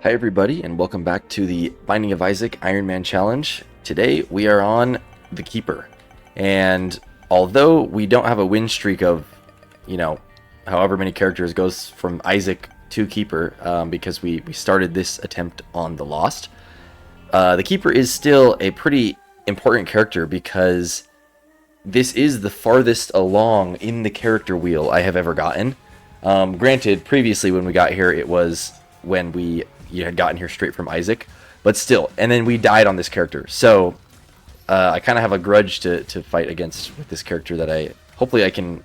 Hi everybody, and welcome back to the Binding of Isaac Ironman Challenge. Today we are on the Keeper, and although we don't have a win streak of, however many characters goes from Isaac to Keeper, because we started this attempt on the Lost, the Keeper is still a pretty important character because this is the farthest along in the character wheel I have ever gotten. Granted, previously when we got here, it was when you had gotten here straight from Isaac, but still, and then we died on this character, so I kind of have a grudge to fight against with this character that hopefully I can,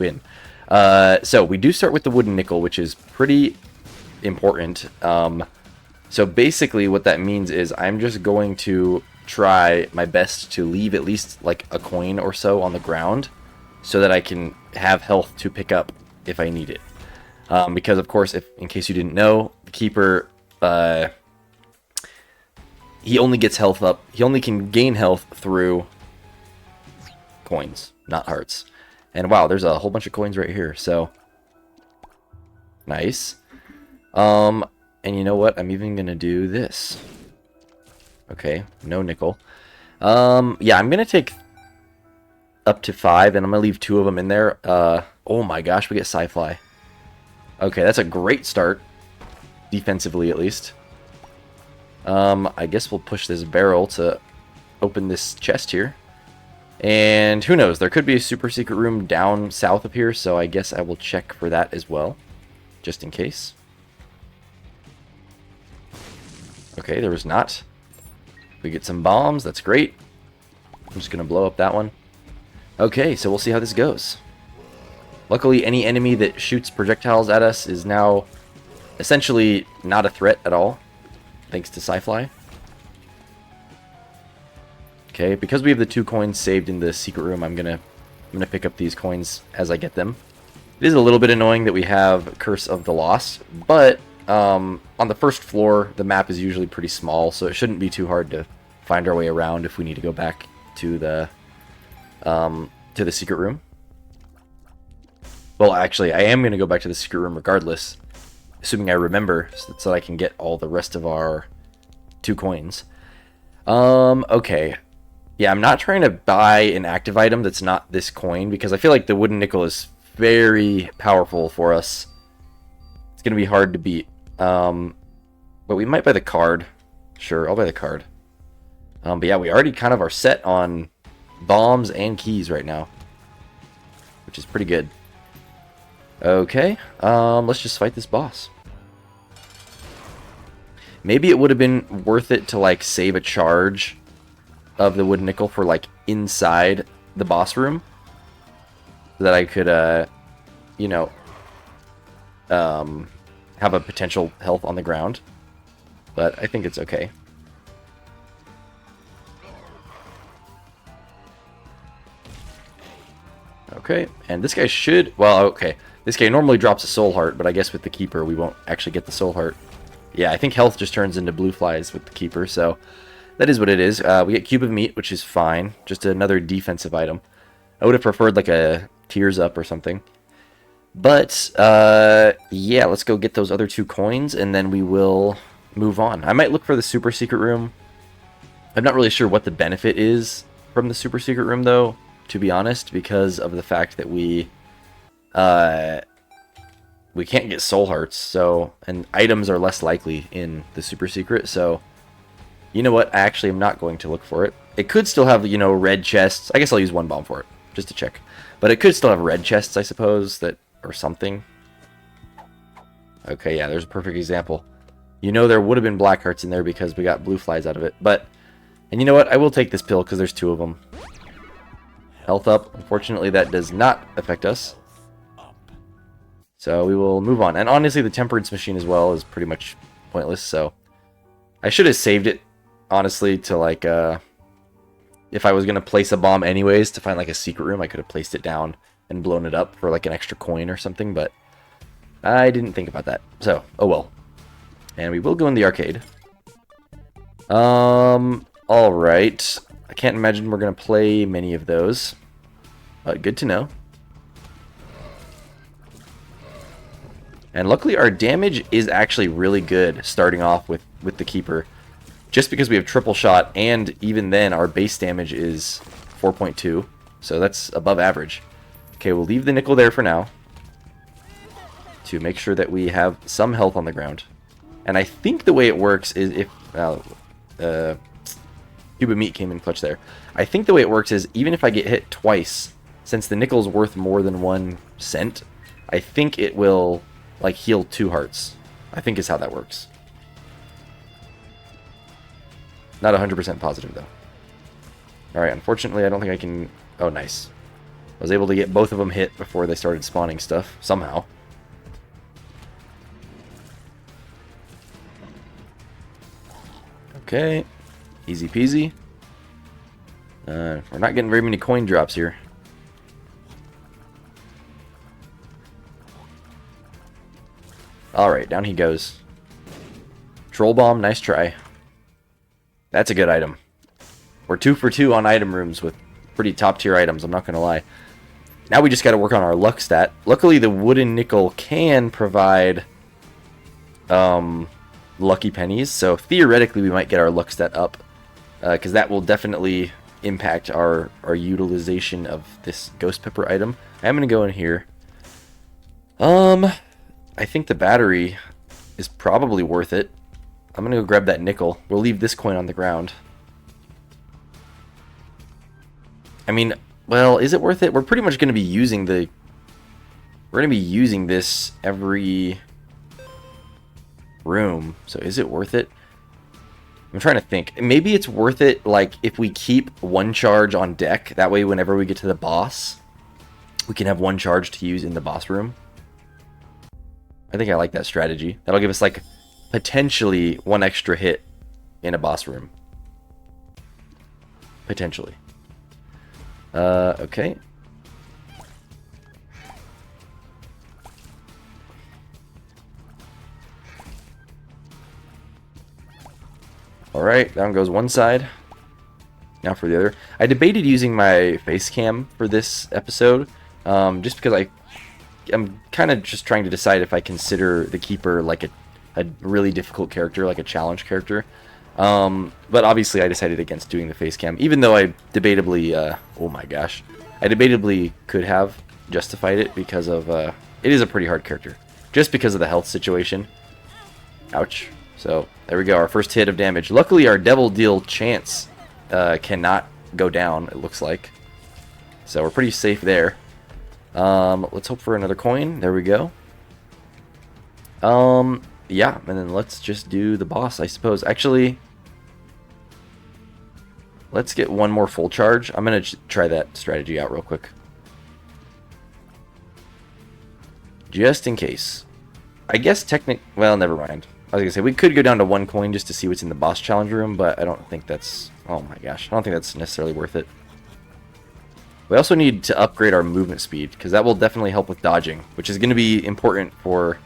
win. So we do start with the wooden nickel, which is pretty important. So basically what that means is I'm just going to try my best to leave at least like a coin or so on the ground so that I can have health to pick up if I need it. Because of course, in case you didn't know, the Keeper, he only gets health up. He only can gain health through coins, not hearts. And wow, there's a whole bunch of coins right here. So nice. And you know what? I'm even gonna do this. Okay, no nickel. Yeah, I'm gonna take up to 5, and I'm gonna leave 2 of them in there. Oh my gosh, we get Sci-Fly. Okay, that's a great start. Defensively, at least. I guess we'll push this barrel to open this chest here. And who knows, there could be a super secret room down south of here, so I guess I will check for that as well, just in case. Okay, there was not. We get some bombs, that's great. I'm just going to blow up that one. Okay, so we'll see how this goes. Luckily, any enemy that shoots projectiles at us is now essentially not a threat at all, thanks to Sci-Fly. Okay, because we have the 2 coins saved in the secret room, I'm gonna pick up these coins as I get them. It is a little bit annoying that we have Curse of the Lost, but on the first floor, the map is usually pretty small, so it shouldn't be too hard to find our way around if we need to go back to the secret room. Well, actually, I am going to go back to the secret room regardless, assuming I remember, so that I can get all the rest of our 2 coins. Okay. Yeah, I'm not trying to buy an active item that's not this coin, because I feel like the wooden nickel is very powerful for us. It's going to be hard to beat. But we might buy the card. Sure, I'll buy the card. But yeah, we already kind of are set on bombs and keys right now, which is pretty good. Okay, let's just fight this boss. Maybe it would have been worth it to like save a charge of the wooden nickel for like inside the boss room, so that I could, have a potential health on the ground. But I think it's okay. Okay, and this guy should, well, okay. This guy normally drops a soul heart, but I guess with the Keeper we won't actually get the soul heart. Yeah, I think health just turns into blue flies with the Keeper, so that is what it is. We get Cube of Meat, which is fine. Just another defensive item. I would have preferred like a Tears Up or something. But, yeah, let's go get those other 2 coins, and then we will move on. I might look for the super secret room. I'm not really sure what the benefit is from the super secret room, though, to be honest, because of the fact that we can't get soul hearts, so, and items are less likely in the super secret, so you know what, I actually am not going to look for it. It could still have, red chests. I guess I'll use 1 bomb for it, just to check. But it could still have red chests, I suppose, that, or something. Okay, yeah, there's a perfect example. There would have been black hearts in there because we got blue flies out of it, but, and you know what, I will take this pill because there's 2 of them. Health up. Unfortunately, that does not affect us. So we will move on. And honestly, the temperance machine as well is pretty much pointless, so I should have saved it, honestly, to like, if I was going to place a bomb anyways to find like a secret room, I could have placed it down and blown it up for like an extra coin or something, but I didn't think about that. So, oh well. And we will go in the arcade. Alright. I can't imagine we're going to play many of those, but good to know. And luckily our damage is actually really good starting off with the Keeper. Just because we have triple shot, and even then our base damage is 4.2. So that's above average. Okay, we'll leave the nickel there for now, to make sure that we have some health on the ground. And I think the way it works is if... Cube of Meat came in clutch there. I think the way it works is even if I get hit twice, since the nickel's worth more than 1 cent, I think it will like heal 2 hearts. I think is how that works. Not 100% positive though. Alright, unfortunately I don't think I can... Oh, nice. I was able to get both of them hit before they started spawning stuff, somehow. Okay, easy peasy. We're not getting very many coin drops here. Alright, down he goes. Troll Bomb, nice try. That's a good item. We're 2 for 2 on item rooms with pretty top tier items, I'm not going to lie. Now we just got to work on our luck stat. Luckily the wooden nickel can provide lucky pennies, so theoretically we might get our luck stat up, because that will definitely impact our utilization of this ghost pepper item. I'm going to go in here. I think the battery is probably worth it. I'm going to go grab that nickel. We'll leave this coin on the ground. I mean, well, is it worth it? We're pretty much going to be using the... We're going to be using this every room. So is it worth it? I'm trying to think. Maybe it's worth it, like, if we keep 1 charge on deck. That way, whenever we get to the boss, we can have 1 charge to use in the boss room. I think I like that strategy. That'll give us, like, potentially 1 extra hit in a boss room. Potentially. Okay. Alright, down goes one side. Now for the other. I debated using my face cam for this episode, just because I'm kind of just trying to decide if I consider the Keeper like a really difficult character, like a challenge character. But obviously I decided against doing the face cam, even though I debatably, oh my gosh, I debatably could have justified it because of, it is a pretty hard character, just because of the health situation. Ouch. So, there we go, our first hit of damage. Luckily, our Devil Deal chance cannot go down, it looks like. So, we're pretty safe there. Let's hope for another coin. There we go. Yeah, and then let's just do the boss, I suppose. Actually, let's get 1 more full charge. I'm going to try that strategy out real quick. Just in case. I guess well, never mind. I was going to say, we could go down to 1 coin just to see what's in the boss challenge room, but I don't think that's... Oh my gosh, I don't think that's necessarily worth it. We also need to upgrade our movement speed, because that will definitely help with dodging, which is going to be important for...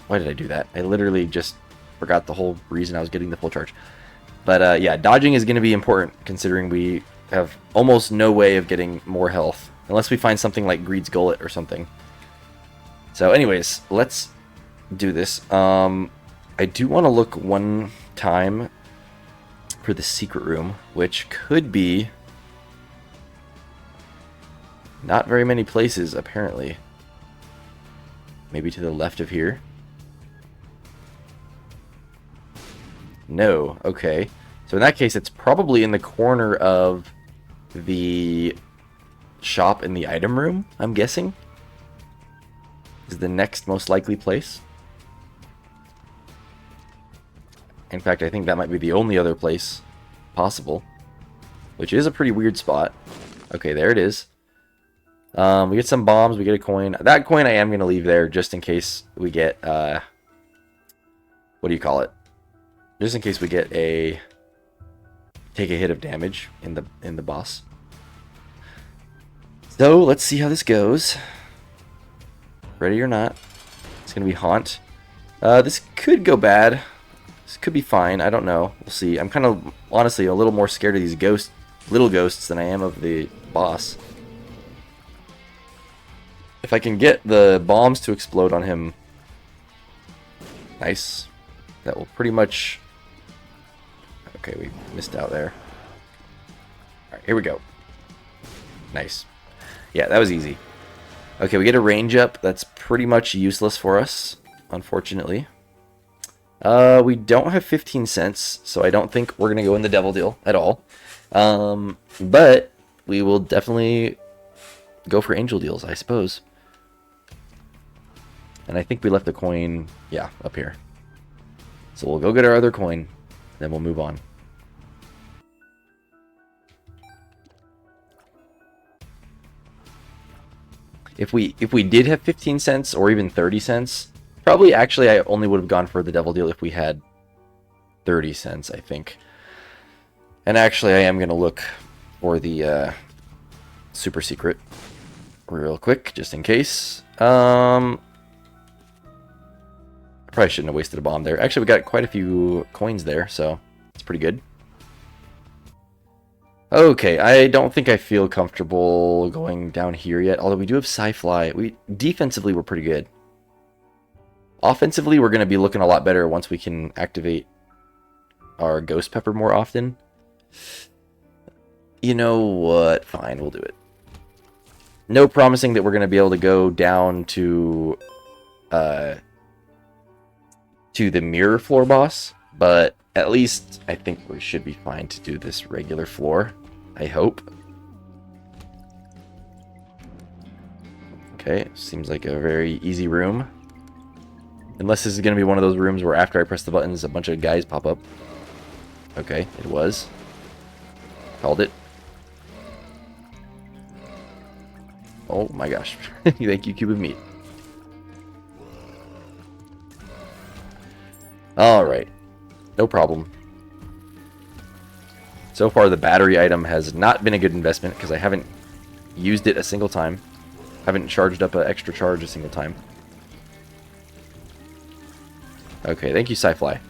Why did I do that? I literally just forgot the whole reason I was getting the full charge. But yeah, dodging is going to be important, considering we have almost no way of getting more health, unless we find something like Greed's Gullet or something. So anyways, let's do this. I do want to look 1 time for the secret room, which could be not very many places, apparently. Maybe to the left of here. No, okay. So in that case, it's probably in the corner of the shop in the item room, I'm guessing. Is the next most likely place. In fact, I think that might be the only other place possible, which is a pretty weird spot. Okay, there it is. We get some bombs, we get a coin. That coin I am going to leave there just in case we get, what do you call it? Just in case we get take a hit of damage in the boss. So, let's see how this goes. Ready or not. It's going to be Haunt. This could go bad. This could be fine. I don't know. We'll see. I'm kind of, honestly, a little more scared of these little ghosts than I am of the boss. If I can get the bombs to explode on him. Nice. That will pretty much... Okay, we missed out there. Alright, here we go. Nice. Yeah, that was easy. Okay, we get a range up. That's pretty much useless for us, unfortunately. We don't have 15 cents, so I don't think we're going to go in the devil deal at all. But we will definitely go for angel deals, I suppose. And I think we left the coin, yeah, up here. So we'll go get our other coin, then we'll move on. If we did have 15 cents or even 30 cents, probably actually I only would have gone for the devil deal if we had 30 cents, I think. And actually I am going to look for the super secret real quick, just in case. I probably shouldn't have wasted a bomb there. Actually, we got quite a few coins there, so it's pretty good. Okay, I don't think I feel comfortable going down here yet, although we do have Sci-Fly. Defensively, we're pretty good. Offensively, we're going to be looking a lot better once we can activate our Ghost Pepper more often. You know what? Fine, we'll do it. No promising that we're going to be able to go down to the mirror floor boss, but at least I think we should be fine to do this regular floor. I hope. Okay, seems like a very easy room. Unless this is going to be one of those rooms where after I press the buttons, a bunch of guys pop up. Okay, it was. Called it. Oh my gosh. Thank you, cube of meat. Alright. No problem. So far, the battery item has not been a good investment because I haven't used it a single time. Haven't charged up an extra charge a single time. Okay, thank you, Sci-Fly.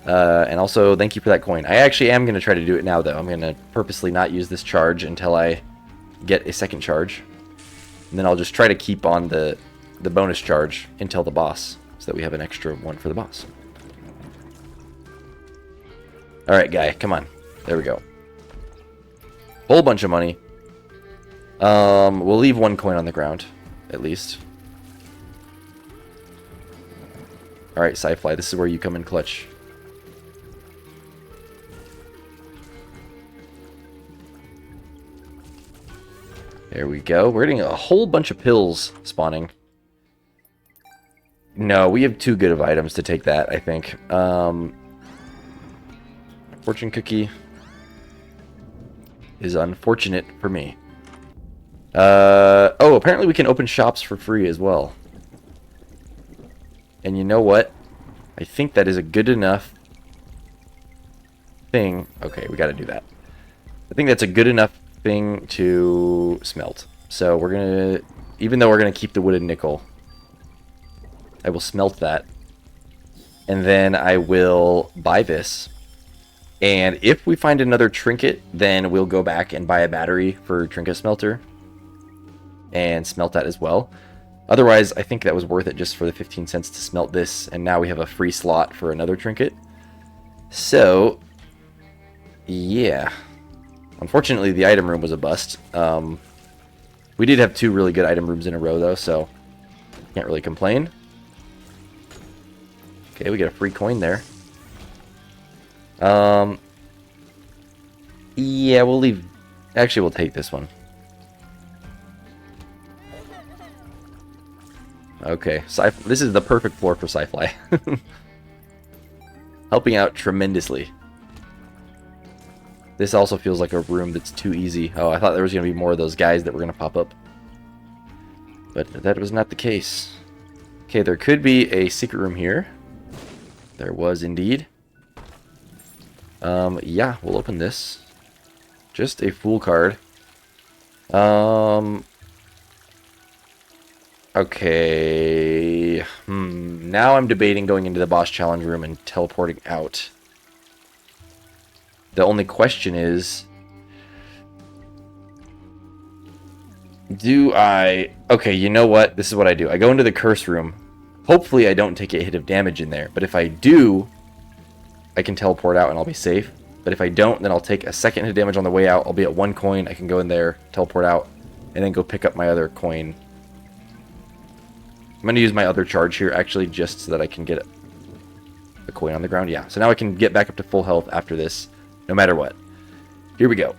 And also, thank you for that coin. I actually am going to try to do it now, though. I'm going to purposely not use this charge until I get a second charge. And then I'll just try to keep on the bonus charge until the boss, so that we have an extra one for the boss. Alright, guy, come on. There we go. Whole bunch of money. We'll leave one coin on the ground, at least. Alright, Sci-Fly, this is where you come in clutch. There we go. We're getting a whole bunch of pills spawning. No, we have too good of items to take that, I think. Fortune cookie is unfortunate for me. Oh, apparently we can open shops for free as well. And you know what? I think that is a good enough thing. Okay, we got to do that. I think that's a good enough thing to smelt. So we're going to, even though we're going to keep the wooden nickel, I will smelt that. And then I will buy this. And if we find another trinket, then we'll go back and buy a battery for trinket smelter. And smelt that as well. Otherwise, I think that was worth it just for the 15 cents to smelt this. And now we have a free slot for another trinket. So, yeah. Unfortunately, the item room was a bust. We did have two really good item rooms in a row, though, so can't really complain. Okay, we get a free coin there. Yeah, we'll leave. Actually, we'll take this one. Okay, this is the perfect floor for Sci-Fly. Helping out tremendously. This also feels like a room that's too easy. Oh, I thought there was going to be more of those guys that were going to pop up. But that was not the case. Okay, there could be a secret room here. There was indeed. Yeah, we'll open this. Just a fool card. Okay. Now I'm debating going into the boss challenge room and teleporting out. The only question is... Do I... Okay, you know what? This is what I do. I go into the curse room. Hopefully I don't take a hit of damage in there. But if I do, I can teleport out and I'll be safe. But if I don't, then I'll take a second hit of damage on the way out. I'll be at 1 coin. I can go in there, teleport out, and then go pick up my other coin. I'm going to use my other charge here, actually, just so that I can get a coin on the ground. Yeah, so now I can get back up to full health after this, no matter what. Here we go.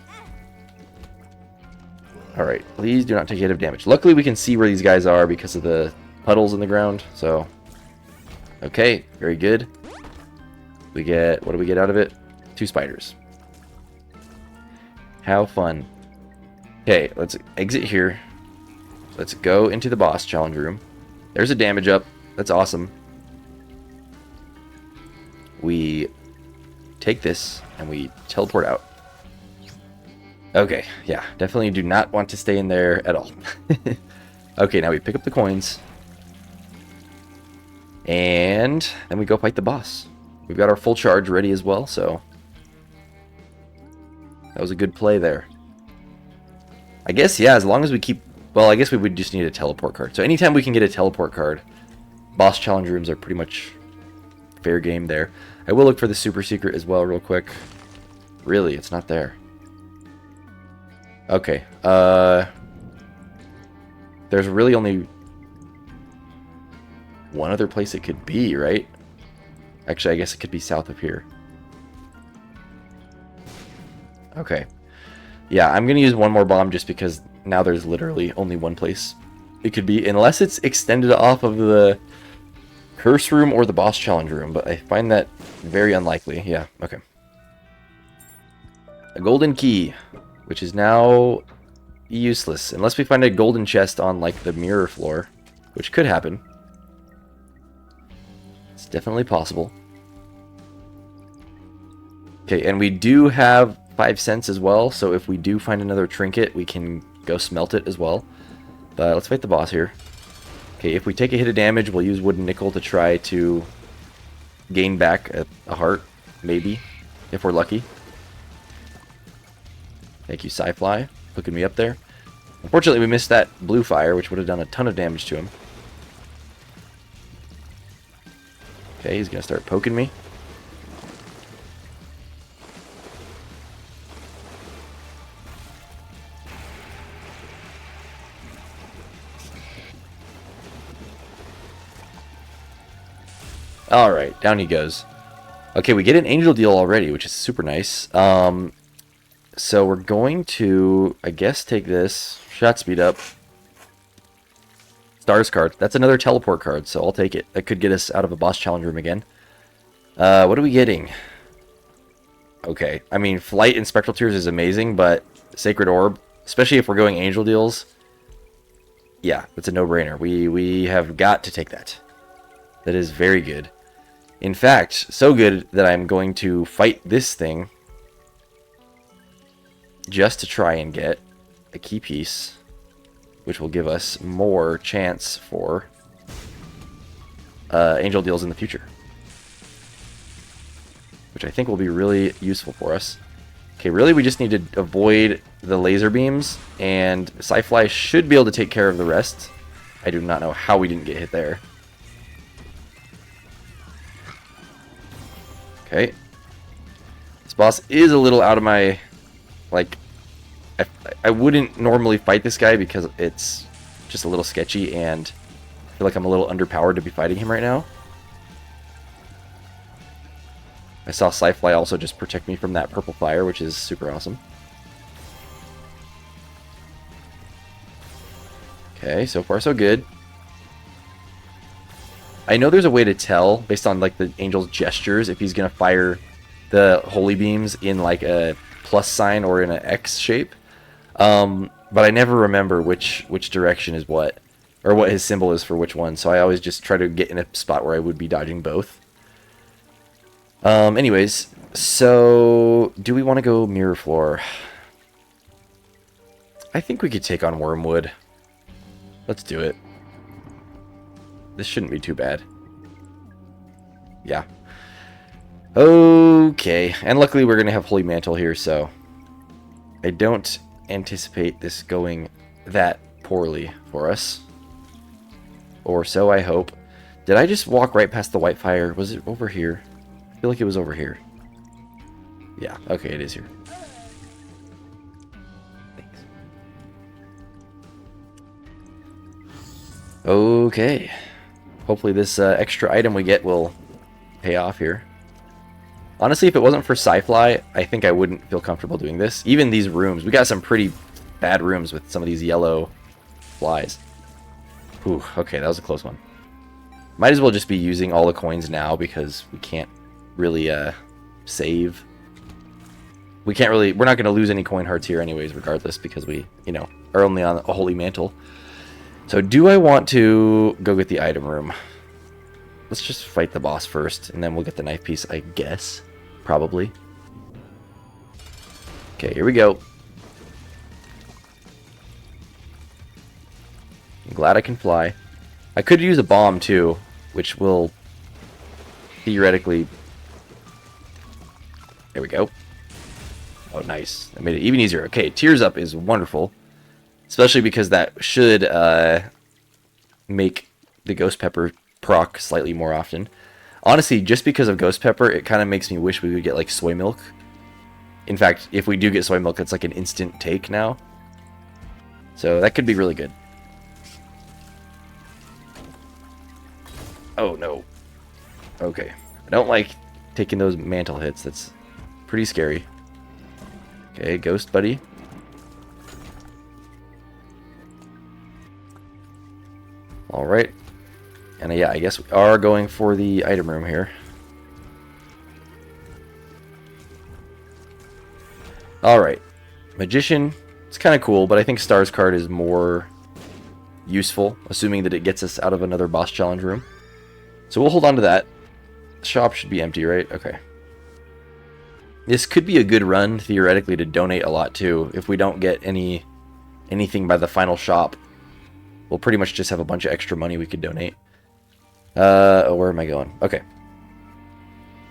Alright, please do not take a hit of damage. Luckily, we can see where these guys are because of the puddles in the ground, so... Okay, very good. We get... What do we get out of it? 2 spiders. How fun. Okay, let's exit here. Let's go into the boss challenge room. There's a damage up. That's awesome. We take this and we teleport out. Okay, yeah, definitely do not want to stay in there at all. Okay, now we pick up the coins. And then we go fight the boss. We've got our full charge ready as well, so... That was a good play there. I guess, yeah, as long as we keep... Well, I guess we would just need a teleport card. So anytime we can get a teleport card, boss challenge rooms are pretty much fair game there. I will look for the super secret as well real quick. Really, it's not there. Okay, there's really only one other place it could be, right? Actually, I guess it could be south of here. Okay. Yeah, I'm gonna use one more bomb just because now there's literally only one place it could be, unless it's extended off of the curse room or the boss challenge room, but I find that very unlikely. Yeah, okay. A golden key, which is now useless unless we find a golden chest on like the mirror floor, which could happen. It's definitely possible. Okay, and we do have 5 cents as well, so if we do find another trinket, we can go smelt it as well. But let's fight the boss here. Okay, if we take a hit of damage, we'll use wooden nickel to try to gain back a heart, maybe, if we're lucky. Thank you, Sci-Fly, hooking me up there. Unfortunately, we missed that blue fire, which would have done a ton of damage to him. Okay, he's going to start poking me. Alright, down he goes. Okay, we get an angel deal already, which is super nice. So we're going to, I guess, take this. Shot speed up. Stars card. That's another teleport card, so I'll take it. That could get us out of a boss challenge room again. What are we getting? Okay, I mean, Flight and Spectral Tears is amazing, but Sacred Orb, especially if we're going angel deals, yeah, it's a no-brainer. We have got to take that. That is very good. In fact, so good that I'm going to fight this thing just to try and get a key piece, which will give us more chance for angel deals in the future, which I think will be really useful for us. Okay, really we just need to avoid the laser beams, and Sci-Fly should be able to take care of the rest. I do not know how we didn't get hit there. Okay. This boss is a little out of my... Like, I wouldn't normally fight this guy because it's just a little sketchy, and I feel like I'm a little underpowered to be fighting him right now. I saw Sci-Fly also just protect me from that purple fire, which is super awesome. Okay, so far so good. I know there's a way to tell, based on like the angel's gestures, if he's going to fire the holy beams in like a plus sign or in an X shape. But I never remember which direction is what, or what his symbol is for which one, so I always just try to get in a spot where I would be dodging both. Anyways, so do we want to go mirror floor? I think we could take on Wormwood. Let's do it. This shouldn't be too bad. Yeah. Okay, and luckily we're going to have Holy Mantle here, so I don't anticipate this going that poorly for us. Or so I hope. Did I just walk right past the white fire? Was it over here? I feel like it was over here. Yeah, okay, it is here. Thanks. Okay. Hopefully this extra item we get will pay off here. Honestly, if it wasn't for Sci-Fly, I think I wouldn't feel comfortable doing this. Even these rooms. We got some pretty bad rooms with some of these yellow flies. Whew, okay, that was a close one. Might as well just be using all the coins now because we can't really save. We're not going to lose any coin hearts here anyways, regardless, because we, you know, are only on a holy mantle. So do I want to go get the item room? Let's just fight the boss first, and then we'll get the knife piece, I guess. Probably. Okay, here we go. I'm glad I can fly. I could use a bomb, too, which will theoretically... There we go. Oh, nice. I made it even easier. Okay, Tears Up is wonderful. Especially because that should make the Ghost Pepper proc slightly more often. Honestly, just because of Ghost Pepper, it kind of makes me wish we would get, like, Soy Milk. In fact, if we do get Soy Milk, it's like an instant take now. So that could be really good. Oh, no. Okay. I don't like taking those mantle hits. That's pretty scary. Okay, Ghost Buddy. Alright. And yeah, I guess we are going for the item room here. Alright. Magician. It's kind of cool, but I think Stars card is more useful, assuming that it gets us out of another boss challenge room. So we'll hold on to that. The shop should be empty, right? Okay. This could be a good run, theoretically, to donate a lot, too. If we don't get anything by the final shop, we'll pretty much just have a bunch of extra money we could donate. Oh, where am I going? Okay.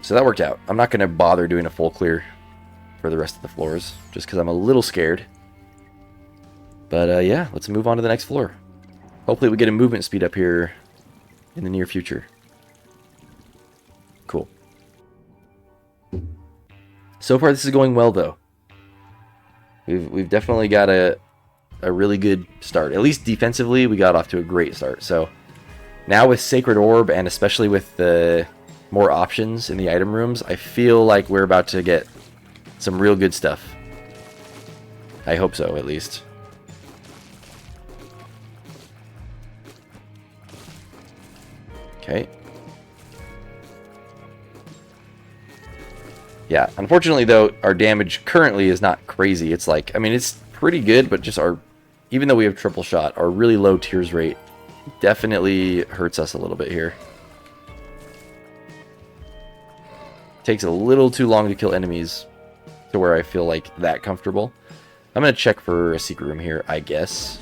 So that worked out. I'm not going to bother doing a full clear for the rest of the floors, just because I'm a little scared. But, yeah, let's move on to the next floor. Hopefully we get a movement speed up here in the near future. Cool. So far, this is going well, though. We've definitely got a really good start. At least defensively, we got off to a great start. So now with Sacred Orb, and especially with the more options in the item rooms, I feel like we're about to get some real good stuff. I hope so, at least. Okay. Yeah, unfortunately, though, our damage currently is not crazy. It's like, I mean, it's pretty good, but just our, even though we have triple shot, our really low tears rate definitely hurts us a little bit here. Takes a little too long to kill enemies to where I feel like that comfortable. I'm going to check for a secret room here, I guess.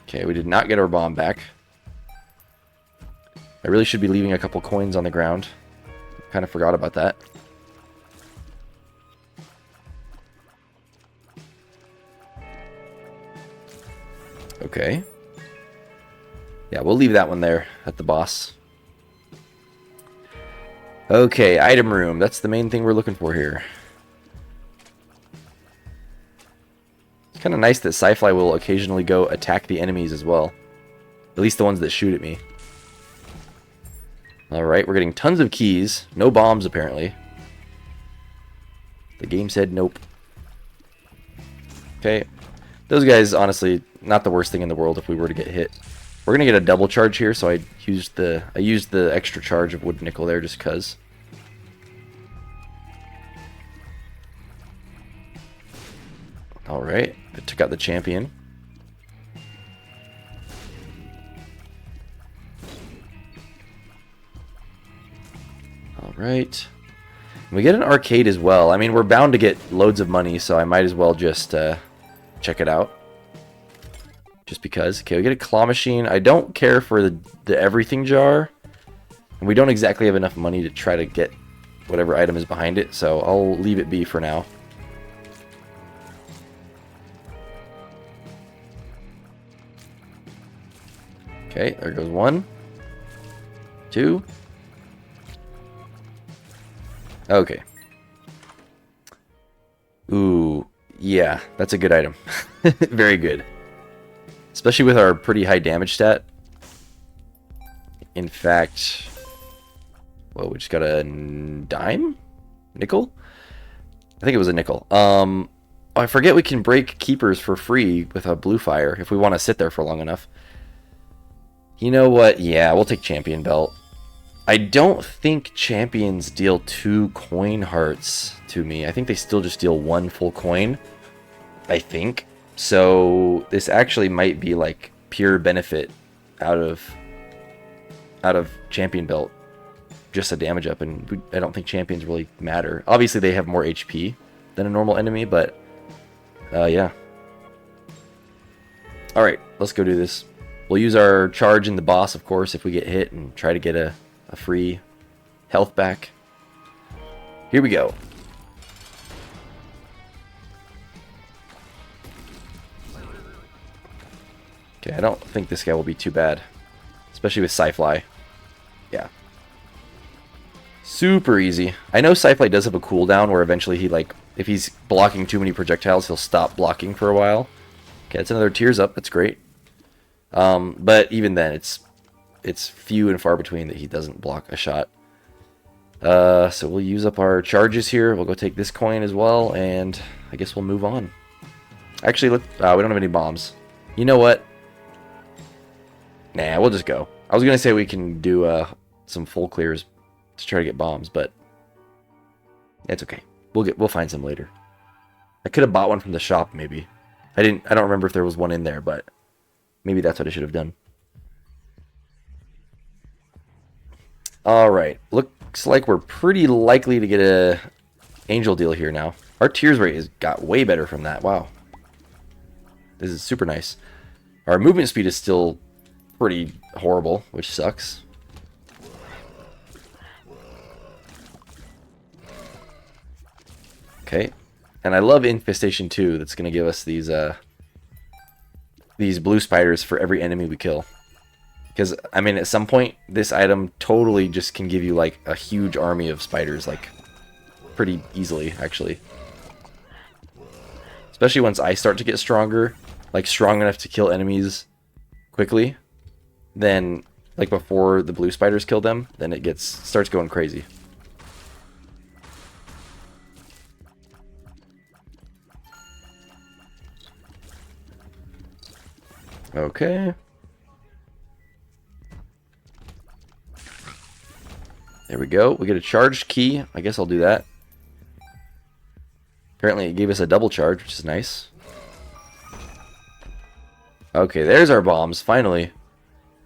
Okay, we did not get our bomb back. I really should be leaving a couple coins on the ground. Kind of forgot about that. Okay. Yeah, we'll leave that one there at the boss. Okay, item room. That's the main thing we're looking for here. It's kind of nice that Sci-Fly will occasionally go attack the enemies as well. At least the ones that shoot at me. Alright, we're getting tons of keys. No bombs, apparently. The game said nope. Okay. Those guys, honestly, not the worst thing in the world if we were to get hit. We're going to get a double charge here, so I used the extra charge of wood nickel there just because. Alright, I took out the champion. Alright. We get an arcade as well. I mean, we're bound to get loads of money, so I might as well just check it out. Just because. Okay, we get a claw machine. I don't care for the everything jar. And we don't exactly have enough money to try to get whatever item is behind it, so I'll leave it be for now. Okay, there goes 1. 2. Okay. Ooh, yeah, that's a good item. Very good. Especially with our pretty high damage stat. In fact... Well, we just got a dime? Nickel? I think it was a nickel. I forget we can break keepers for free with a blue fire if we want to sit there for long enough. You know what? Yeah, we'll take champion belt. I don't think champions deal 2 coin hearts to me. I think they still just deal 1 full coin. I think. So this actually might be like pure benefit out of champion belt. Just a damage up, and I don't think champions really matter. Obviously they have more HP than a normal enemy, but yeah. Alright, let's go do this. We'll use our charge in the boss, of course, if we get hit, and try to get a free health back. Here we go. Okay, I don't think this guy will be too bad. Especially with Sci-Fly. Yeah. Super easy. I know Sci-Fly does have a cooldown where eventually he, like, if he's blocking too many projectiles, he'll stop blocking for a while. Okay, that's another tears up. That's great. But even then, it's few and far between that he doesn't block a shot. So we'll use up our charges here. We'll go take this coin as well, and I guess we'll move on. Actually, we don't have any bombs. You know what? Nah, we'll just go. I was gonna say we can do some full clears to try to get bombs, but it's okay. We'll find some later. I could have bought one from the shop, maybe. I don't remember if there was one in there, but maybe that's what I should have done. Alright, looks like we're pretty likely to get a angel deal here now. Our tears rate has got way better from that. Wow. This is super nice. Our movement speed is still pretty horrible, which sucks. Okay. And I love Infestation 2. That's going to give us these blue spiders for every enemy we kill. Because, I mean, at some point, this item totally just can give you, like, a huge army of spiders, like, pretty easily, actually. Especially once I start to get stronger, like, strong enough to kill enemies quickly, then, like, before the blue spiders kill them, then it starts going crazy. Okay. There we go. We get a charged key. I guess I'll do that. Apparently it gave us a double charge, which is nice. Okay, there's our bombs, finally.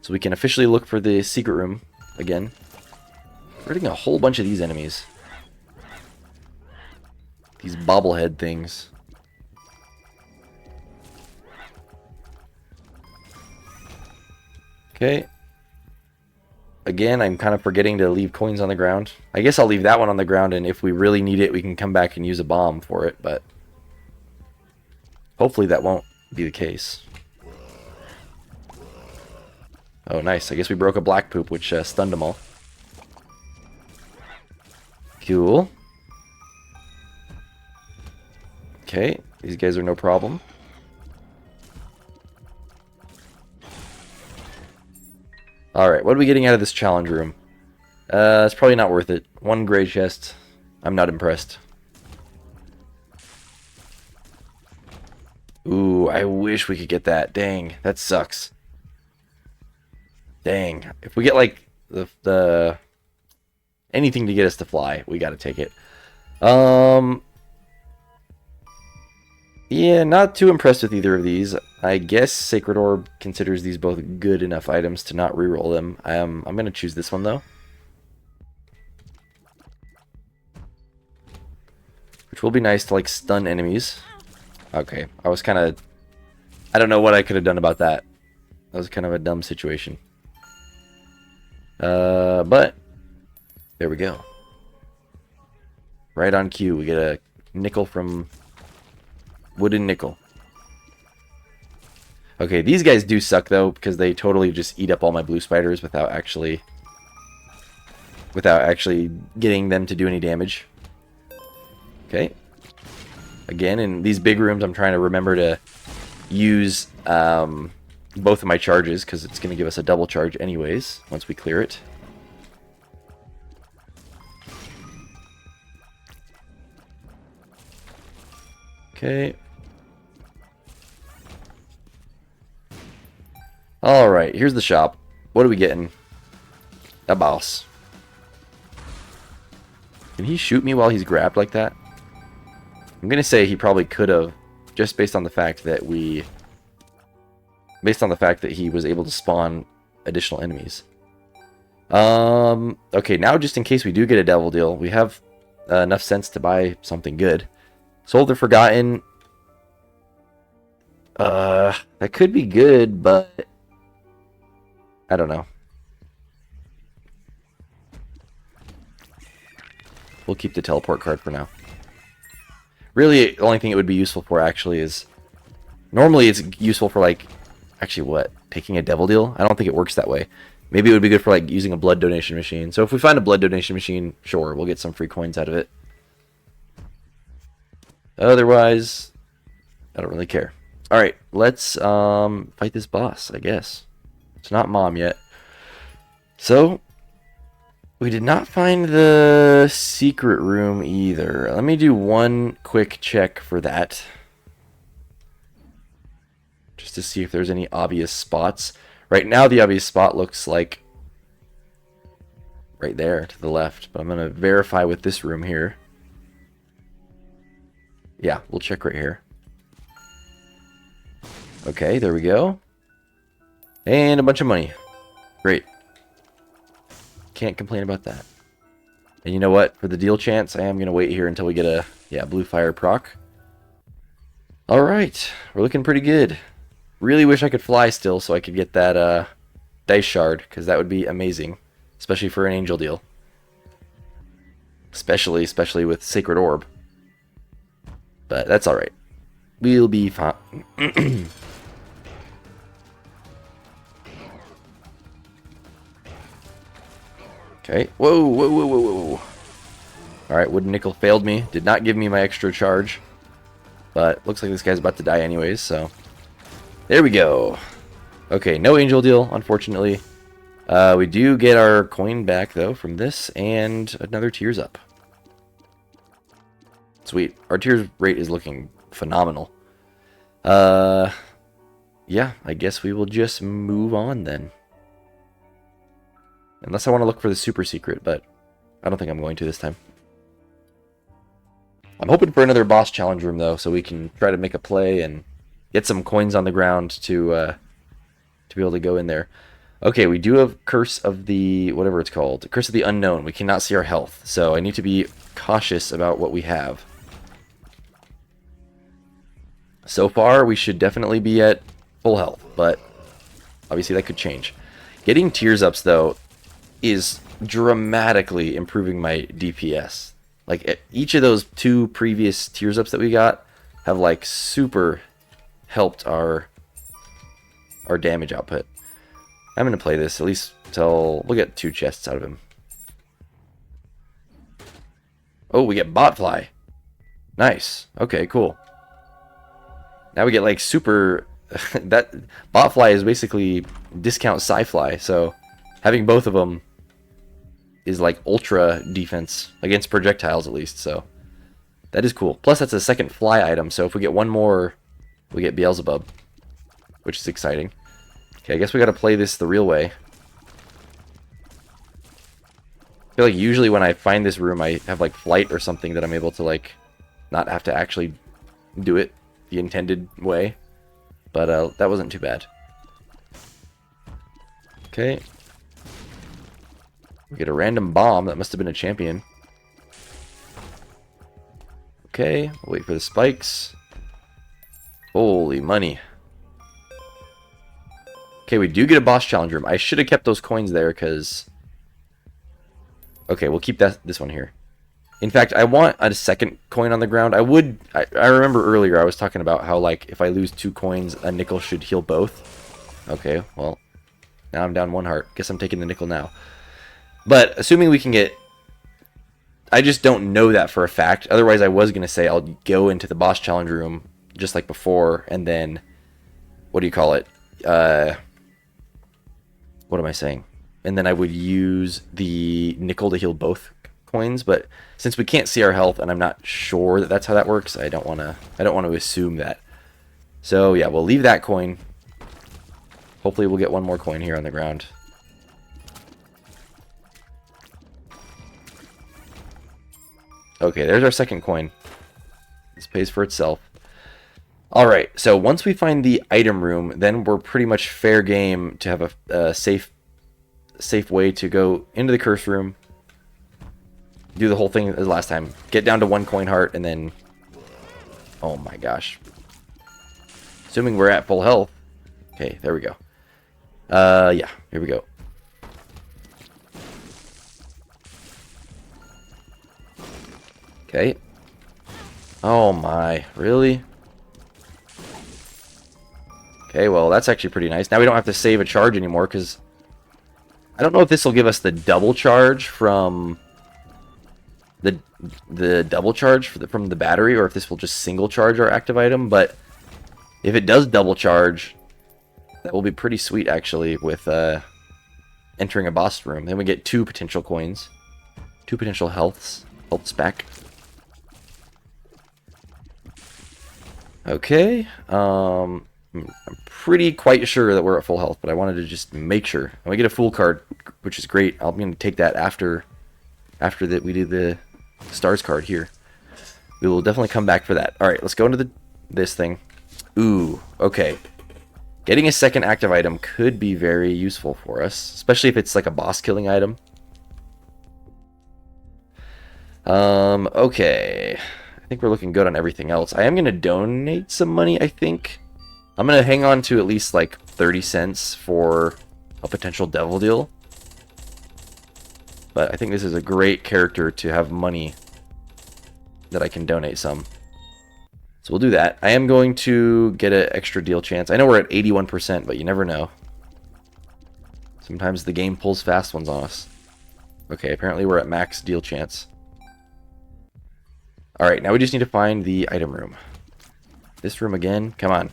So we can officially look for the secret room again. We're getting a whole bunch of these enemies. These bobblehead things. Okay. Again, I'm kind of forgetting to leave coins on the ground. I guess I'll leave that one on the ground, and if we really need it, we can come back and use a bomb for it, but hopefully that won't be the case. Oh, nice. I guess we broke a black poop, which stunned them all. Cool. Okay, these guys are no problem. Alright, what are we getting out of this challenge room? It's probably not worth it. 1 gray chest. I'm not impressed. Ooh, I wish we could get that. Dang, that sucks. Dang. If we get, like, the anything to get us to fly, we gotta take it. Yeah, not too impressed with either of these. I guess Sacred Orb considers these both good enough items to not reroll them. I'm going to choose this one, though. Which will be nice to, like, stun enemies. Okay, I was kind of... I don't know what I could have done about that. That was kind of a dumb situation. But... there we go. Right on cue, we get a nickel from... wooden nickel. Okay, these guys do suck though, because they totally just eat up all my blue spiders without actually getting them to do any damage. Okay. Again, in these big rooms, I'm trying to remember to use both of my charges, because it's going to give us a double charge anyways, once we clear it. Okay. Alright, here's the shop. What are we getting? A boss. Can he shoot me while he's grabbed like that? I'm gonna say he probably could have, just based on the fact that he was able to spawn additional enemies. Okay, now just in case we do get a devil deal, we have enough sense to buy something good. Soul of the Forgotten. That could be good, but I don't know. We'll keep the teleport card for now. Really, the only thing it would be useful for actually is... Normally it's useful for like... Actually, what? Picking a devil deal? I don't think it works that way. Maybe it would be good for like using a blood donation machine. So if we find a blood donation machine, sure, we'll get some free coins out of it. Otherwise, I don't really care. Alright, let's fight this boss, I guess. It's not Mom yet. So, we did not find the secret room either. Let me do one quick check for that. Just to see if there's any obvious spots. Right now, the obvious spot looks like right there to the left. But I'm going to verify with this room here. Yeah, we'll check right here. Okay, there we go. And a bunch of money. Great. Can't complain about that. And you know what? For the deal chance, I am going to wait here until we get a blue fire proc. Alright, we're looking pretty good. Really wish I could fly still so I could get that dice shard, because that would be amazing. Especially for an angel deal. Especially with Sacred Orb. But that's alright. We'll be fine. Okay. Whoa, whoa, whoa, whoa, whoa. Alright, Wooden Nickel failed me. Did not give me my extra charge. But looks like this guy's about to die anyways, so... There we go. Okay, no angel deal, unfortunately. We do get our coin back, though, from this, and another tears up. Sweet. Our tears rate is looking phenomenal. Yeah, I guess we will just move on, then. Unless I want to look for the super secret, but I don't think I'm going to this time. I'm hoping for another boss challenge room, though, so we can try to make a play and get some coins on the ground to be able to go in there. Okay, we do have Curse of the... whatever it's called. Curse of the Unknown. We cannot see our health, so I need to be cautious about what we have. So far, we should definitely be at full health, but obviously that could change. Getting tears ups, though, is dramatically improving my DPS. Like, each of those 2 previous tears ups that we got have, like, super helped our damage output. I'm going to play this, at least till... we'll get 2 chests out of him. Oh, we get Botfly. Nice. Okay, cool. Now we get, like, super... that Botfly is basically discount Sci-Fly, so having both of them is like ultra defense against projectiles, at least, so that is cool. Plus, that's a second fly item, so if we get one more, we get Beelzebub, which is exciting. Okay, I guess we gotta play this the real way. I feel like usually when I find this room, I have like flight or something that I'm able to like not have to actually do it the intended way, but that wasn't too bad. Okay. We get a random bomb. That must have been a champion. Okay, we'll wait for the spikes. Holy money. Okay, we do get a boss challenge room. I should have kept those coins there, because... Okay, we'll keep this one here. In fact, I want a second coin on the ground. I remember earlier I was talking about how, like, if I lose 2 coins, a nickel should heal both. Okay, well, now I'm down 1 heart. Guess I'm taking the nickel now. But assuming we can get... I just don't know that for a fact. Otherwise, I was going to say I'll go into the boss challenge room just like before, and then... What do you call it? What am I saying? And then I would use the nickel to heal both coins, but since we can't see our health and I'm not sure that that's how that works, I don't want to assume that. So yeah, we'll leave that coin. Hopefully we'll get 1 more coin here on the ground. Okay, there's our second coin. This pays for itself. Alright, so once we find the item room, then we're pretty much fair game to have a safe way to go into the curse room, do the whole thing as last time, get down to 1 coin heart, and then... Oh my gosh. Assuming we're at full health. Okay, there we go. Yeah, here we go. Okay. Oh my, really? Okay, well, that's actually pretty nice. Now we don't have to save a charge anymore, because I don't know if this will give us the double charge from the double charge from the battery, or if this will just single charge our active item, but if it does double charge, that will be pretty sweet, actually, with entering a boss room. Then we get 2 potential coins, 2 potential healths back. Okay, I'm pretty quite sure that we're at full health, but I wanted to just make sure. And we get a fool card, which is great. I'm going to take that after that we do the stars card here. We will definitely come back for that. All right, let's go into this thing. Ooh, okay. Getting a second active item could be very useful for us, especially if it's like a boss killing item. Okay. I think we're looking good on everything else. I am going to donate some money, I think. I'm going to hang on to at least like 30 cents for a potential devil deal. But I think this is a great character to have money that I can donate some. So we'll do that. I am going to get an extra deal chance. I know we're at 81%, but you never know. Sometimes the game pulls fast ones on us. Okay, apparently we're at max deal chance. Alright, now we just need to find the item room. This room again? Come on.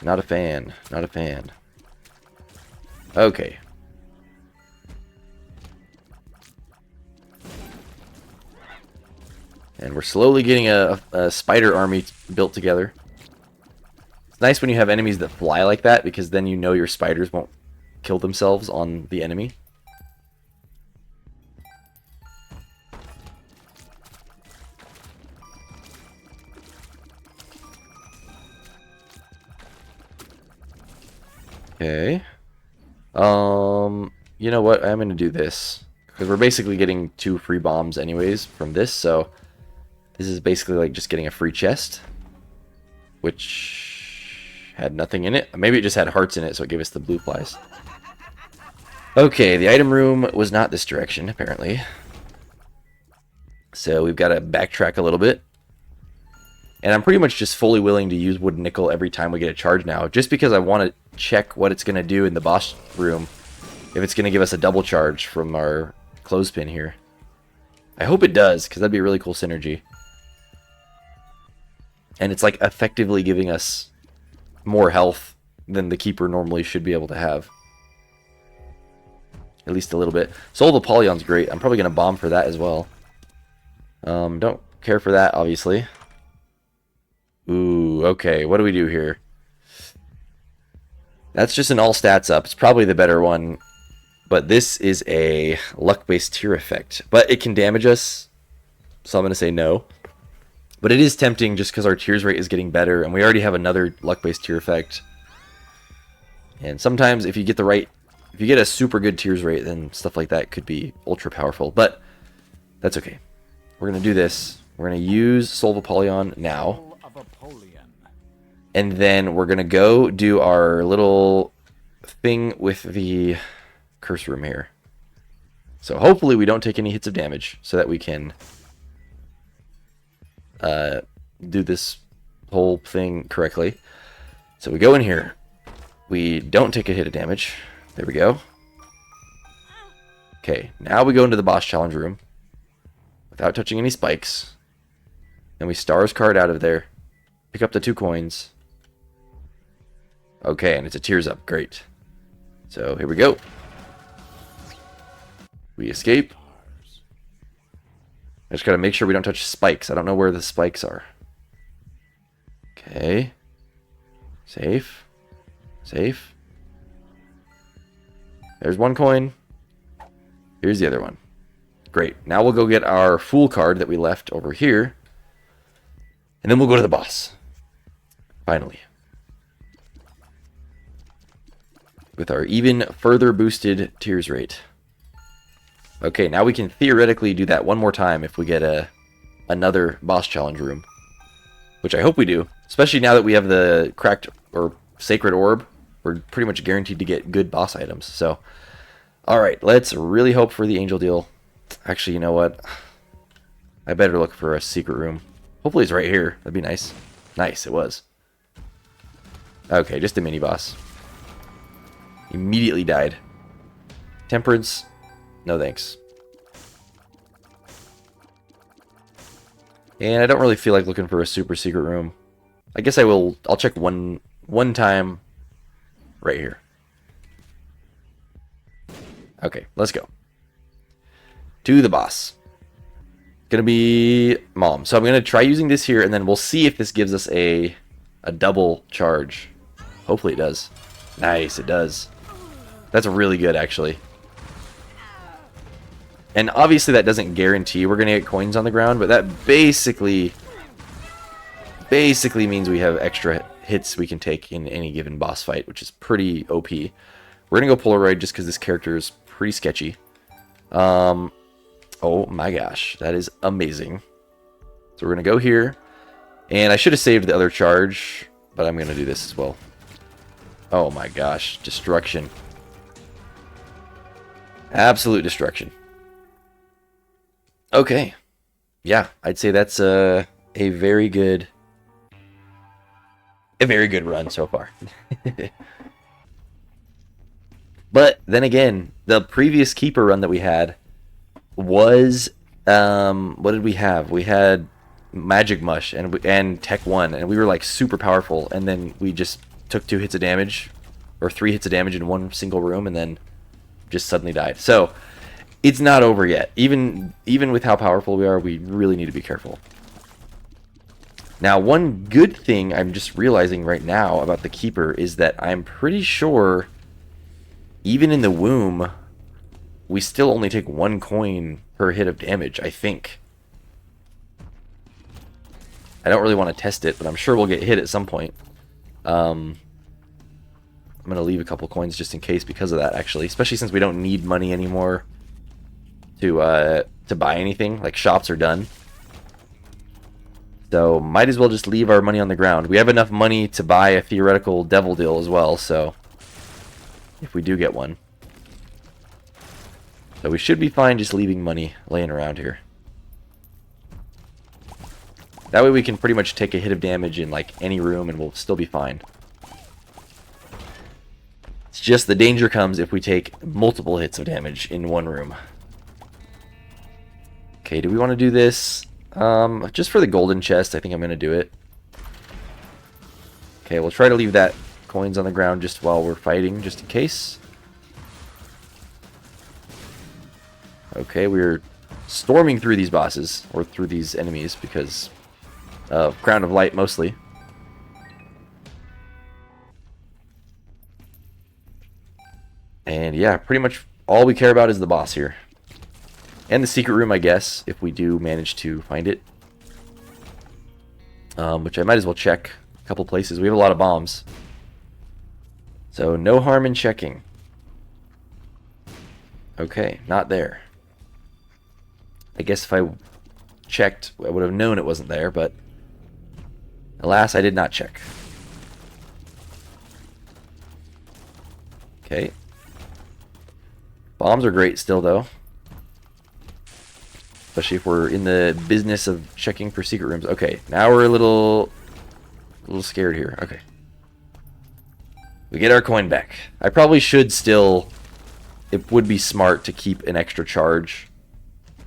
Not a fan. Not a fan. Okay. And we're slowly getting a spider army built together. It's nice when you have enemies that fly like that, because then you know your spiders won't kill themselves on the enemy. Okay. You know what? I'm going to do this. Because we're basically getting 2 free bombs anyways from this, so this is basically like just getting a free chest, which had nothing in it. Maybe it just had hearts in it, so it gave us the blue flies. Okay, the item room was not this direction, apparently. So we've got to backtrack a little bit. And I'm pretty much just fully willing to use wood nickel every time we get a charge now, just because I want to check what it's going to do in the boss room, if it's going to give us a double charge from our clothespin here. I hope it does, because that'd be a really cool synergy. And it's like effectively giving us more health than the keeper normally should be able to have. At least a little bit. Soul of Apollyon's great. I'm probably going to bomb for that as well. Don't care for that, obviously. Ooh, okay. What do we do here? That's just an all stats up. It's probably the better one. But this is a luck-based tier effect. But it can damage us, so I'm going to say no. But it is tempting just because our tears rate is getting better, and we already have another luck-based tier effect. And sometimes if you get the right... If you get a super good tears rate, then stuff like that could be ultra powerful. But that's okay. We're going to do this. We're going to use Soul of Apollyon now. And then we're going to go do our little thing with the curse room here. So hopefully we don't take any hits of damage so that we can do this whole thing correctly. So we go in here. We don't take a hit of damage. There we go. Okay, now we go into the boss challenge room without touching any spikes. And we stars card out of there. Pick up the 2 coins. Okay, and it's a tears up. Great. So here we go. We escape. I just gotta make sure we don't touch spikes. I don't know where the spikes are. Okay. Safe. Safe. There's 1 coin. Here's the other one. Great. Now we'll go get our Fool card that we left over here. And then we'll go to the boss. Finally. With our even further boosted tears rate. Okay, now we can theoretically do that one more time if we get another boss challenge room. Which I hope we do. Especially now that we have the cracked or sacred orb. We're pretty much guaranteed to get good boss items. So, alright, let's really hope for the angel deal. Actually, you know what? I better look for a secret room. Hopefully it's right here. That'd be nice. Nice, it was. Okay, just a mini boss. Immediately died. Temperance. No thanks. And I don't really feel like looking for a super secret room. I guess I'll check one time right here. Okay, let's go. To the boss. Gonna be Mom. So I'm gonna try using this here, and then we'll see if this gives us a double charge. Hopefully it does. Nice, it does. That's really good, actually. And obviously that doesn't guarantee we're gonna get coins on the ground, but that basically means we have extra hits we can take in any given boss fight, which is pretty OP. We're gonna go Polaroid just because this character is pretty sketchy. Oh my gosh, that is amazing. So we're gonna go here, and I should have saved the other charge, but I'm gonna do this as well. Oh my gosh, destruction. Absolute destruction. Okay. Yeah, I'd say that's a very good run so far. But then again, the previous keeper run that we had was what did we have? We had Magic Mush and Tech 1, and we were like super powerful, and then we just took 2 hits of damage or 3 hits of damage in one single room and then just suddenly died. So it's not over yet. Even with how powerful we are, we really need to be careful. Now, one good thing I'm just realizing right now about the Keeper is that I'm pretty sure even in the womb, we still only take 1 coin per hit of damage, I think. I don't really want to test it, but I'm sure we'll get hit at some point. I'm going to leave a couple coins just in case because of that, actually. Especially since we don't need money anymore to buy anything. Like, shops are done. So, might as well just leave our money on the ground. We have enough money to buy a theoretical devil deal as well, so if we do get one. So we should be fine just leaving money laying around here. That way we can pretty much take a hit of damage in like any room and we'll still be fine. It's just the danger comes if we take multiple hits of damage in one room. Okay, do we want to do this? Just for the golden chest, I think I'm going to do it. Okay, we'll try to leave that coins on the ground just while we're fighting, just in case. Okay, we're storming through these bosses, or through these enemies, because of Crown of Light, mostly. And yeah, pretty much all we care about is the boss here. And the secret room, I guess, if we do manage to find it. Which I might as well check a couple places. We have a lot of bombs. So, no harm in checking. Okay, not there. I guess if I checked, I would have known it wasn't there, but alas, I did not check. Okay. Bombs are great still, though. especially if we're in the business of checking for secret rooms. Okay, now we're a little scared here. Okay. We get our coin back. I probably should still... It would be smart to keep an extra charge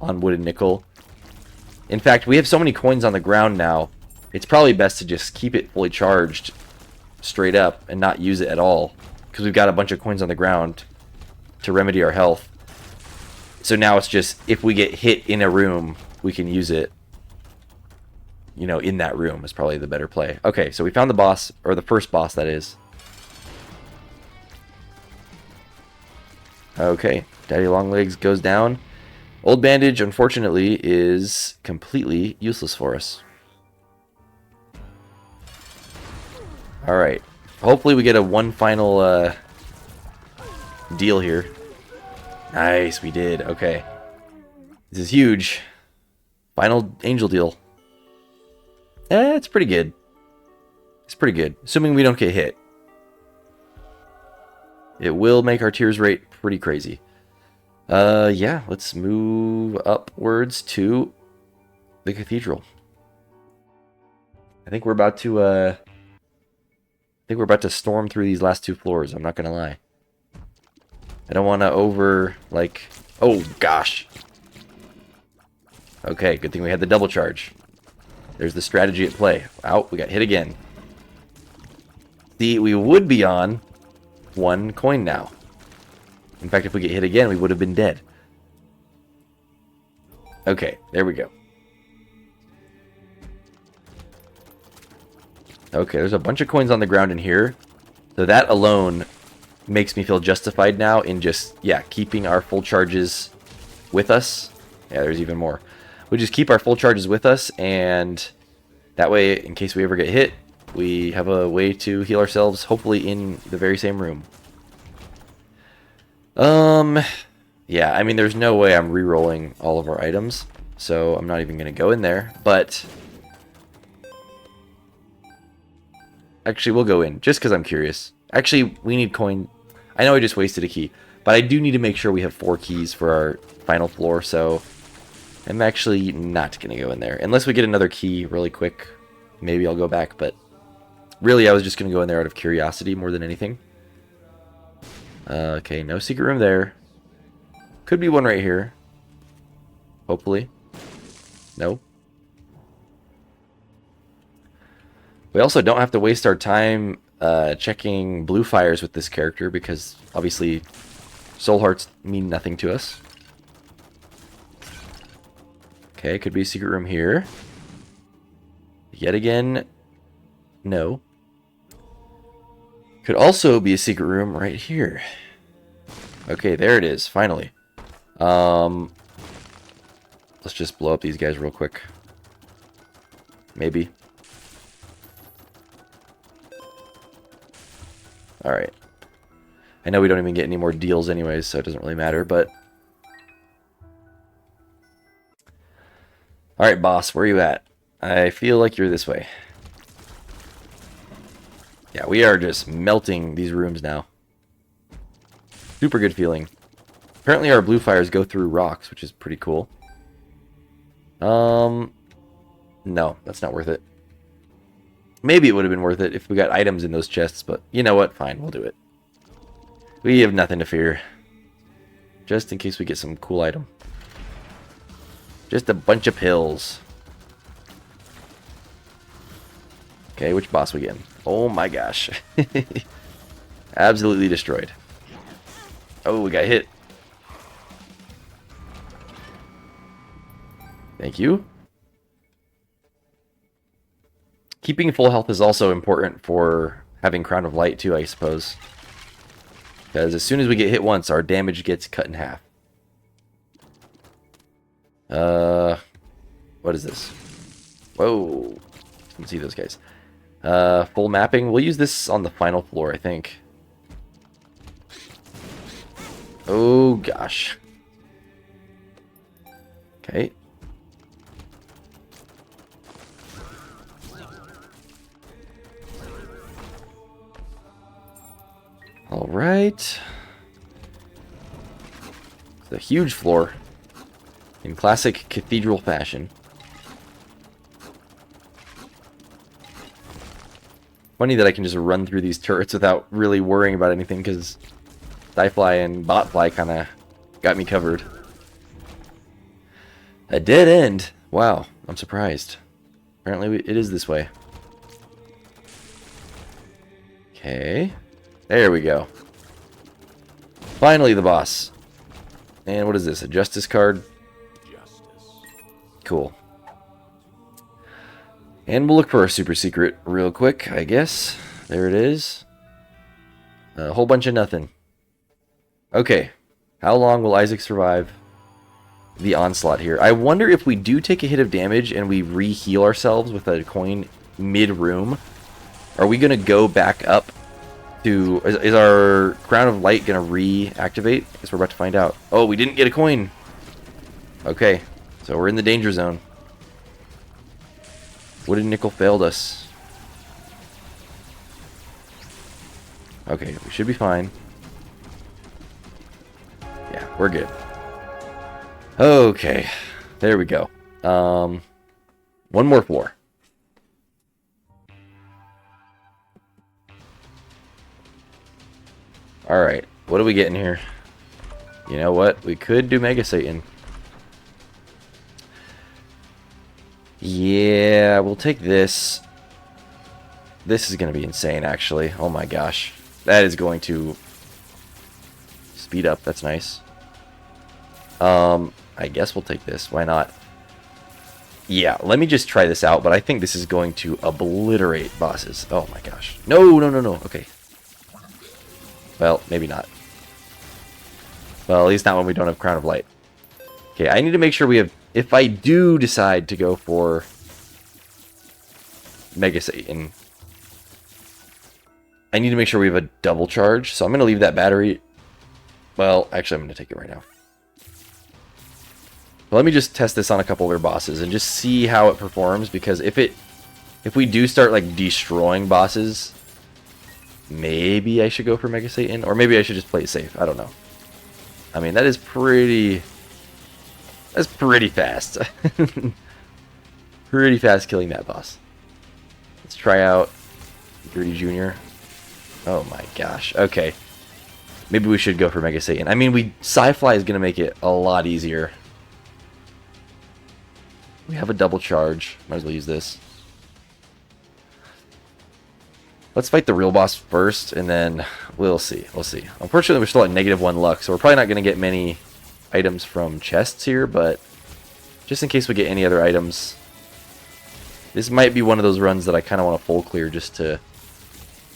on wood and nickel. In fact, we have so many coins on the ground now, it's probably best to just keep it fully charged straight up and not use it at all. Because we've got a bunch of coins on the ground to remedy our health. So now it's just, if we get hit in a room, we can use it, you know, in that room is probably the better play. Okay, so we found the boss, or the first boss, that is. Okay, Daddy Longlegs goes down. Old Bandage, unfortunately, is completely useless for us. Alright, hopefully we get a one final deal here. Nice, we did. Okay. This is huge. Final angel deal. It's pretty good. It's pretty good. Assuming we don't get hit. It will make our tears rate pretty crazy. Yeah, let's move upwards to the cathedral. I think we're about to storm through these last two floors, I'm not gonna lie. I don't want to oh gosh. Okay, good thing we had the double charge. There's the strategy at play. Ow, we got hit again. See, we would be on one coin now. In fact, if we get hit again, we would have been dead. Okay, there we go. Okay, there's a bunch of coins on the ground in here. So that alone makes me feel justified now in just, yeah, keeping our full charges with us. Yeah, there's even more. We just keep our full charges with us, and that way, in case we ever get hit, we have a way to heal ourselves, hopefully in the very same room. Yeah, I mean, there's no way I'm re-rolling all of our items, so I'm not even going to go in there, but... Actually, we'll go in, just because I'm curious. Actually, we need coin... I know I just wasted a key, but I do need to make sure we have 4 keys for our final floor, so I'm actually not going to go in there. Unless we get another key really quick, maybe I'll go back, but really I was just going to go in there out of curiosity more than anything. Okay, no secret room there. Could be one right here. Hopefully. No. We also don't have to waste our time checking blue fires with this character because obviously soul hearts mean nothing to us. Okay, could be a secret room here. Yet again, no. Could also be a secret room right here. Okay, there it is, finally. Let's just blow up these guys real quick. Maybe. Alright. I know we don't even get any more deals anyways, so it doesn't really matter, but... Alright, boss, where are you at? I feel like you're this way. Yeah, we are just melting these rooms now. Super good feeling. Apparently our blue fires go through rocks, which is pretty cool. No, that's not worth it. Maybe it would have been worth it if we got items in those chests, but you know what? Fine, we'll do it. We have nothing to fear. Just in case we get some cool item. Just a bunch of pills. Okay, which boss we getting? Oh my gosh. Absolutely destroyed. Oh, we got hit. Thank you. Keeping full health is also important for having Crown of Light too, I suppose. Because as soon as we get hit once, our damage gets cut in half. What is this? Whoa. Let's see those guys. Full mapping. We'll use this on the final floor, I think. Oh, gosh. Okay. All right. It's a huge floor. in classic cathedral fashion. Funny that I can just run through these turrets without really worrying about anything, because Skyfly and Botfly kind of got me covered. A dead end. Wow, I'm surprised. Apparently it is this way. Okay. There we go. Finally the boss. And what is this? A justice card? Cool. And we'll look for our super secret real quick, I guess. There it is. A whole bunch of nothing. Okay. How long will Isaac survive the onslaught here? I wonder if we do take a hit of damage and we re-heal ourselves with a coin mid-room. Are we going to go back up to... Is our Crown of Light going to reactivate? I guess we're about to find out. Oh, we didn't get a coin. Okay. So we're in the danger zone. Wooden nickel failed us. Okay, we should be fine. Yeah, we're good. Okay, there we go. One more floor. Alright, what are we getting here? You know what? We could do Mega Satan. Yeah, we'll take this. This is going to be insane, actually. Oh my gosh. That is going to speed up. That's nice. I guess we'll take this. Why not? Yeah, let me just try this out, but I think this is going to obliterate bosses. Oh my gosh. No, no, no, no. Okay. Well, maybe not. Well, at least not when we don't have Crown of Light. Okay, I need to make sure we have... If I do decide to go for Mega Satan, I need to make sure we have a double charge. So I'm going to leave that battery. Well, actually, I'm going to take it right now. But let me just test this on a couple other bosses and just see how it performs. Because if we do start like destroying bosses, maybe I should go for Mega Satan, or maybe I should just play it safe. I don't know. I mean, that is pretty... That's pretty fast. Pretty fast killing that boss. Let's try out Gritty Jr. Oh my gosh. Okay. Maybe we should go for Mega Satan. I mean, Sci-Fly is going to make it a lot easier. We have a double charge. Might as well use this. Let's fight the real boss first, and then we'll see. We'll see. Unfortunately, we're still at -1 luck, so we're probably not going to get many items from chests here, but just in case we get any other items, this might be one of those runs that I kind of want to full clear just to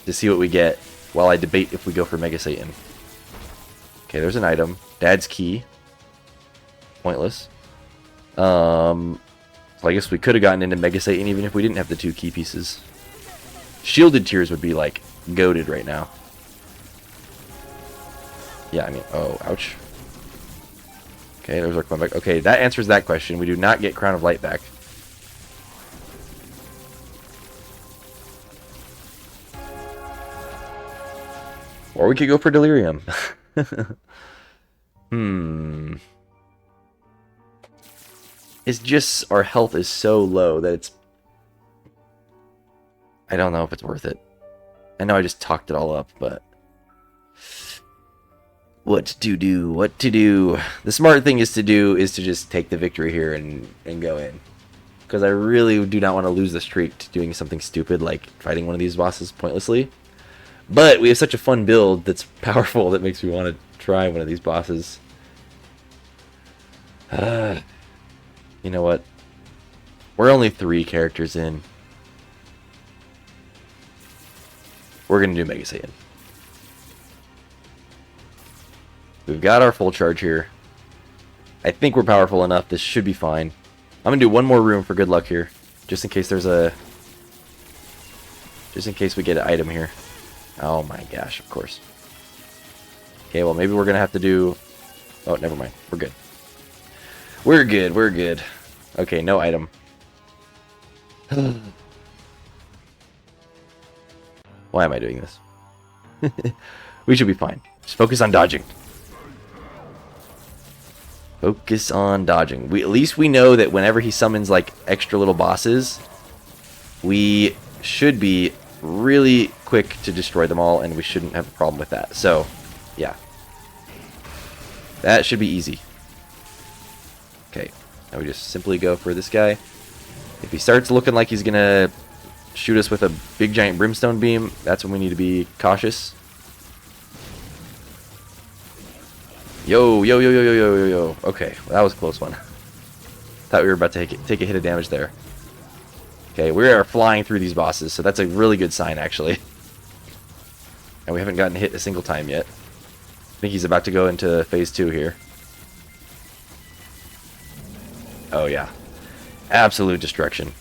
see what we get while I debate if we go for Mega Satan. Okay, there's an item. Dad's key. Pointless. So I guess we could have gotten into Mega Satan even if we didn't have the 2 key pieces. Shielded Tears would be like goated right now. Yeah, I mean, oh, ouch. Okay, there's our comeback. Okay, that answers that question. We do not get Crown of Light back. Or we could go for Delirium. It's just our health is so low that it's... I don't know if it's worth it. I know I just talked it all up, but... What to do? What to do? The smart thing is to just take the victory here and go in. Because I really do not want to lose the streak to doing something stupid like fighting one of these bosses pointlessly. But we have such a fun build that's powerful that makes me want to try one of these bosses. You know what? We're only 3 characters in. We're going to do Mega Satan. We've got our full charge here. I think we're powerful enough. This should be fine. I'm going to do one more room for good luck here. Just in case there's a... Just in case we get an item here. Oh my gosh, of course. Okay, well maybe we're going to have to do... Oh, never mind. We're good. We're good, we're good. Okay, no item. Why am I doing this? We should be fine. Just focus on dodging. Focus on dodging. At least we know that whenever he summons like extra little bosses, we should be really quick to destroy them all, and we shouldn't have a problem with that. So, yeah. That should be easy. Okay, now we just simply go for this guy. If he starts looking like he's gonna shoot us with a big giant brimstone beam, that's when we need to be cautious. Yo, yo, yo, yo, yo, yo, yo, yo. Okay, well, that was a close one. Thought we were about to take a hit of damage there. Okay, we are flying through these bosses, so that's a really good sign, actually. And we haven't gotten hit a single time yet. I think he's about to go into phase 2 here. Oh, yeah. Absolute destruction.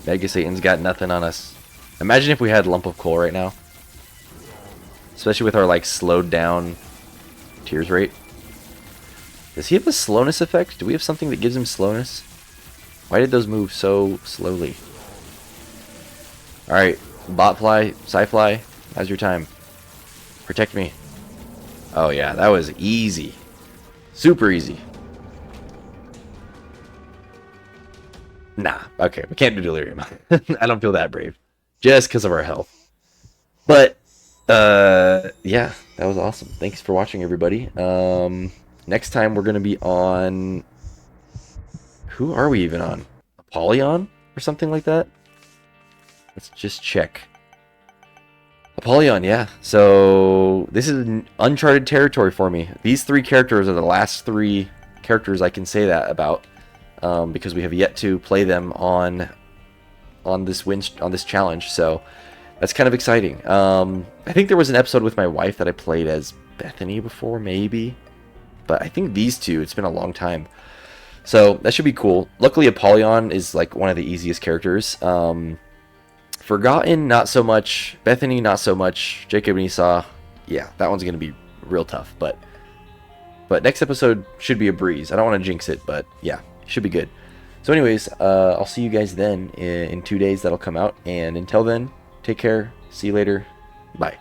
Mega Satan's got nothing on us. Imagine if we had Lump of Coal right now. Especially with our, like, slowed down tears rate. Does he have a slowness effect? Do we have something that gives him slowness? Why did those move so slowly? Alright, Botfly, Psyfly, how's your time? Protect me. Oh yeah, that was easy. Super easy. Nah, okay, we can't do Delirium. I don't feel that brave. Just because of our health. But, yeah, that was awesome. Thanks for watching, everybody. Next time we're going to be on... Who are we even on? Apollyon? Or something like that? Let's just check. Apollyon, yeah. So, this is uncharted territory for me. These 3 characters are the last 3 characters I can say that about. Because we have yet to play them on this challenge, so that's kind of exciting. I think there was an episode with my wife that I played as Bethany before, maybe, but I think these 2, it's been a long time, so that should be cool. Luckily, Apollyon is like one of the easiest characters. Forgotten, not so much. Bethany, not so much. Jacob and Esau, yeah, that one's gonna be real tough, but next episode should be a breeze. I don't want to jinx it, but yeah. Should be good. So anyways, I'll see you guys then in 2 days. That'll come out. And until then, take care. See you later. Bye.